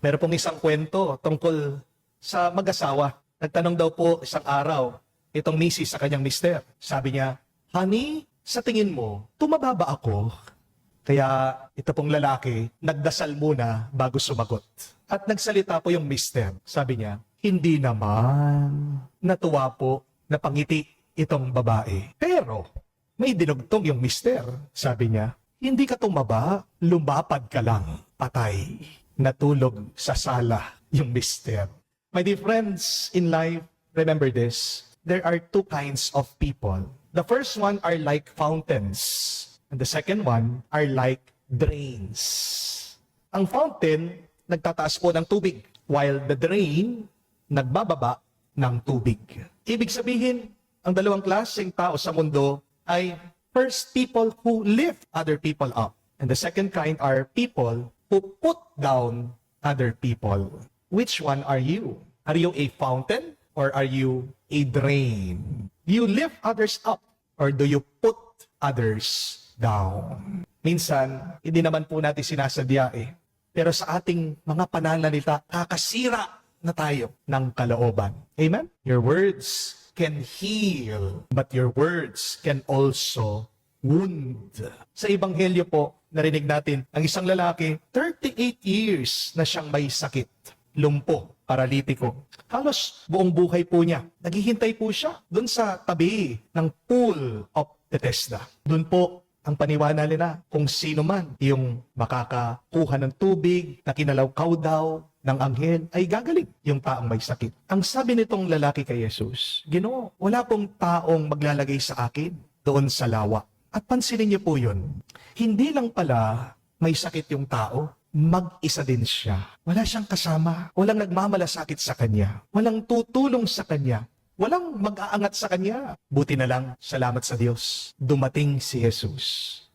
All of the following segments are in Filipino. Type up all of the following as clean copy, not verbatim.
Meron pong isang kwento tungkol sa mag-asawa. Nagtanong daw po isang araw itong misis sa kanyang mister. Sabi niya, "Honey, sa tingin mo, tumaba ba ako?" Kaya ito pong lalaki, nagdasal muna bago sumagot. At nagsalita po yung mister. Sabi niya, "Hindi naman." Natuwa po, napangiti itong babae. Pero may dinugtong yung mister. Sabi niya, "Hindi ka tumaba, lumapad ka lang." Patay. Natulog sa sala yung mister. My dear friends in life, remember this. There are two kinds of people. The first one are like fountains. And the second one are like drains. Ang fountain, nagtataas po ng tubig, while the drain, nagbababa ng tubig. Ibig sabihin, ang dalawang klaseng tao sa mundo ay first people who lift other people up. And the second kind are people who put down other people. Which one are you? Are you a fountain or are you a drain? Do you lift others up or do you put others down? Minsan, hindi naman po natin sinasadya pero sa ating mga pananalita, kakasira na tayo ng kalooban. Amen? Your words can heal, but your words can also wound. Sa Ebanghelyo po, narinig natin, ang isang lalaki, 38 years na siyang may sakit. Lumpo, paralitiko. Halos buong buhay po niya. Naghihintay po siya doon sa tabi ng pool of Bethesda. Doon po ang paniwala nila kung sino man yung makakakuha ng tubig na kinalawkaw daw ng anghel ay gagaling yung taong may sakit. Ang sabi nitong lalaki kay Jesus, "Ginoo, wala pong taong maglalagay sa akin doon sa lawa." At pansinin niyo po yun, hindi lang pala may sakit yung tao, mag-isa din siya. Wala siyang kasama, walang nagmamalasakit sa kanya, walang tutulong sa kanya, walang mag-aangat sa kanya. Buti na lang, salamat sa Diyos, dumating si Jesus.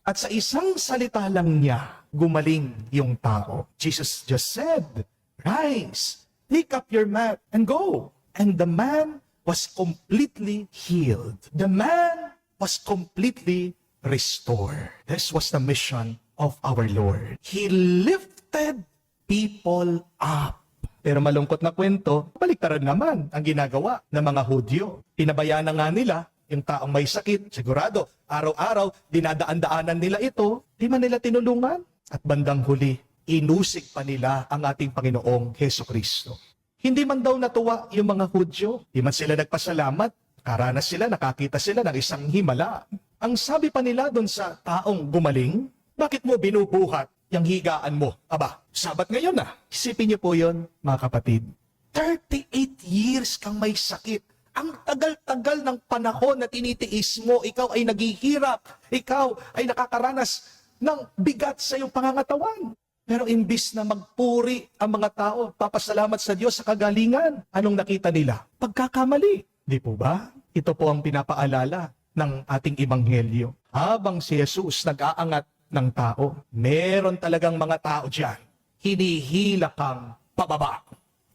At sa isang salita lang niya, gumaling yung tao. Jesus just said, "Rise, pick up your mat and go." And the man was completely healed. The man was completely restored. This was the mission of our Lord. He lifted people up. Pero malungkot na kwento, baliktaran naman ang ginagawa ng mga Hudyo. Pinabayaan na nga nila yung taong may sakit. Sigurado, araw-araw, dinadaan-daanan nila ito, di man nila tinulungan. At bandang huli, inusig pa nila ang ating Panginoong Hesukristo. Hindi man daw natuwa yung mga Hudyo, di man sila nagpasalamat, karanas sila, nakakita sila ng isang himala. Ang sabi pa nila doon sa taong gumaling, "Bakit mo binubuhat yung higaan mo? Aba, Sabat ngayon na." Isipin niyo po yon, mga kapatid. 38 years kang may sakit. Ang tagal-tagal ng panahon na tinitiis mo, ikaw ay naghihirap, ikaw ay nakakaranas ng bigat sa iyong pangangatawan. Pero imbis na magpuri ang mga tao, papasalamat sa Diyos sa kagalingan, anong nakita nila? Pagkakamali. Di po ba? Ito po ang pinapaalala ng ating Ebanghelyo. Habang si Jesus nag-aangat ng tao, meron talagang mga tao dyan, hinihila kang pababa.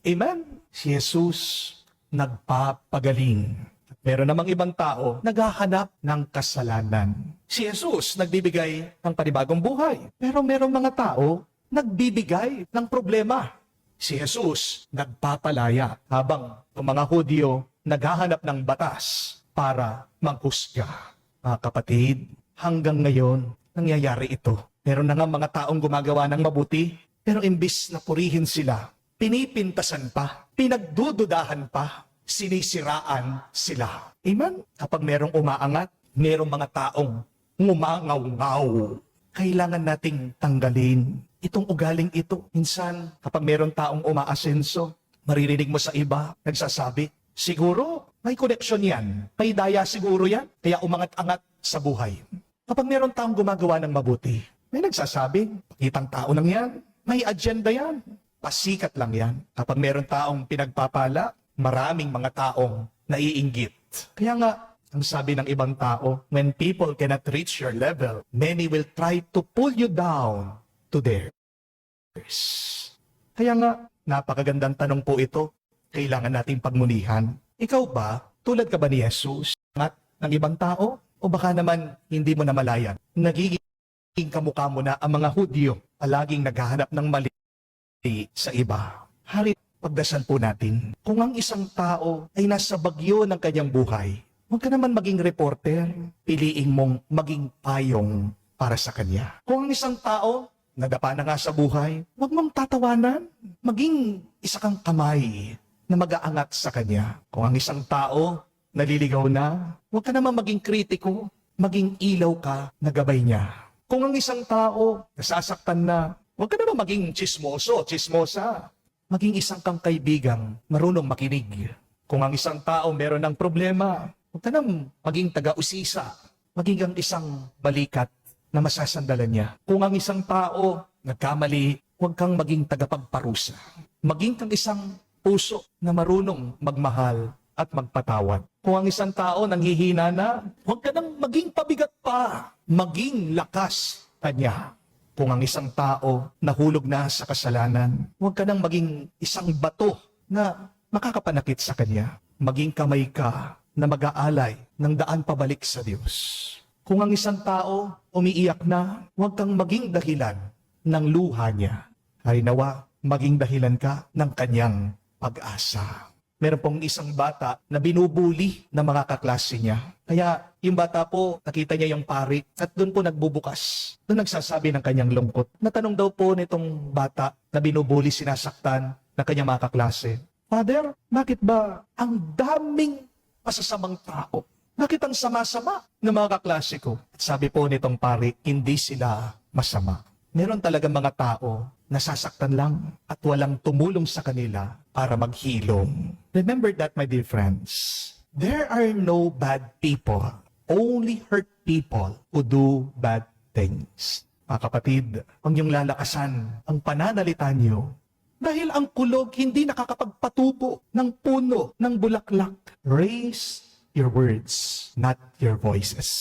Amen? Si Jesus nagpapagaling. Meron namang ibang tao naghahanap ng kasalanan. Si Jesus nagbibigay ng panibagong buhay. Pero merong mga tao nagbibigay ng problema. Si Jesus nagpapalaya habang ang mga Hudyo naghahanap ng batas para manghusga. Mga kapatid, hanggang ngayon, nangyayari ito. Meron na nga mga taong gumagawa ng mabuti, pero imbis na purihin sila, pinipintasan pa, pinagdududahan pa, sinisiraan sila. Amen? Kapag merong umaangat, merong mga taong ngumangaw-ngaw. Kailangan nating tanggalin itong ugaling ito. Minsan, kapag merong taong umaasenso, maririnig mo sa iba, nagsasabi, "Siguro, may koneksyon yan. May daya siguro yan. Kaya umangat-angat sa buhay." Kapag meron taong gumagawa ng mabuti, may nagsasabi, "Pakitang tao lang yan. May agenda yan. Pasikat lang yan." Kapag meron taong pinagpapala, maraming mga taong naiinggit. Kaya nga, ang sabi ng ibang tao, when people cannot reach your level, many will try to pull you down to theirs. Kaya nga, napakagandang tanong po ito. Kailangan nating pagmunihan. Ikaw ba, tulad ka ba ni Jesus, at ng ibang tao? O baka naman hindi mo namalayan, nagiging kamukha mo na ang mga Hudyo, palaging naghahanap ng mali sa iba. Hari, pagdasal po natin, kung ang isang tao ay nasa bagyo ng kanyang buhay, huwag ka naman maging reporter, piliin mong maging payong para sa kanya. Kung ang isang tao nadapa na nga sa buhay, huwag mong tatawanan, maging isa kang kamay na mag-aangat sa kanya. Kung ang isang tao naliligaw na, huwag ka naman maging kritiko, maging ilaw ka na gabay niya. Kung ang isang tao nasasaktan na, huwag ka naman maging chismoso, chismosa. Maging isang kang kaibigang marunong makinig. Kung ang isang tao meron ng problema, huwag ka naman maging taga-usisa. Maging kang isang balikat na masasandalan niya. Kung ang isang tao nagkamali, huwag kang maging tagapagparusa. Maging kang isang puso na marunong magmahal at magpatawad. Kung ang isang tao nanghihina na, huwag ka nang maging pabigat pa. Maging lakas kanya. Kung ang isang tao nahulog na sa kasalanan, huwag ka nang maging isang bato na makakapanakit sa kanya. Maging kamay ka na mag-aalay ng daan pabalik sa Diyos. Kung ang isang tao umiiyak na, huwag kang maging dahilan ng luha niya. Harinawa, maging dahilan ka ng kanyang pag-asa. Meron pong isang bata na binubuli ng mga kaklase niya. Kaya yung bata po, nakita niya yung pari at doon po nagbubukas. Doon nagsasabi ng kanyang lungkot. Natanong daw po nitong bata na binubuli, sinasaktan ng kanyang mga kaklase, Father, bakit ba ang daming masasamang tao? Bakit ang sama-sama ng mga kaklase ko? At sabi po nitong pari, hindi sila masama. Meron talagang mga tao nasasaktan lang at walang tumulong sa kanila para maghilom. Remember that, my dear friends. There are no bad people, only hurt people who do bad things. Mga kapatid, huwag niyong lalakasan ang pananalita niyo dahil ang kulog hindi nakakapagpatubo ng puno ng bulaklak. Raise your words, not your voices.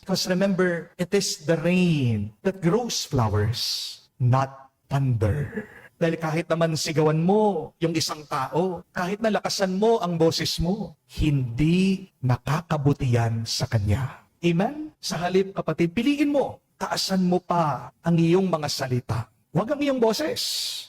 Because remember, it is the rain that grows flowers, not thunder. Dahil kahit naman sigawan mo yung isang tao, kahit nalakasan mo ang boses mo, hindi nakakabuti yan sa kanya. Amen? Sa halip, kapatid, piliin mo, taasan mo pa ang iyong mga salita. Huwag ang iyong boses.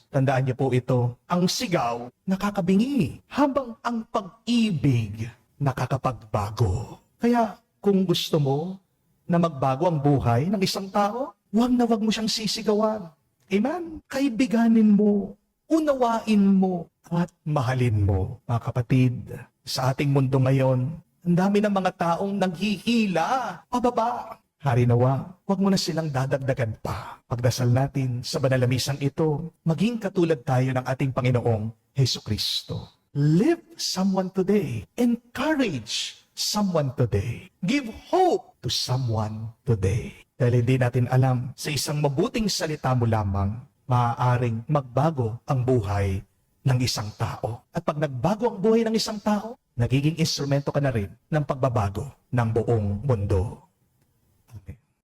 Tandaan niyo po ito, ang sigaw nakakabingi, habang ang pag-ibig nakakapagbago. Kaya kung gusto mo na magbago ang buhay ng isang tao, huwag na huwag mo siyang sisigawan. Amen? Kaibiganin mo, unawain mo, at mahalin mo. Mga kapatid, sa ating mundo ngayon, ang dami ng mga taong naghihila pababa. Harinawa, huwag mo na silang dadagdagan pa. Pagdasal natin sa banalamisang ito, maging katulad tayo ng ating Panginoong Hesukristo. Live someone today. Encourage someone today. Give hope to someone today. Dahil hindi natin alam, sa isang mabuting salita mo lamang, maaaring magbago ang buhay ng isang tao. At pag nagbago ang buhay ng isang tao, nagiging instrumento ka na rin ng pagbabago ng buong mundo.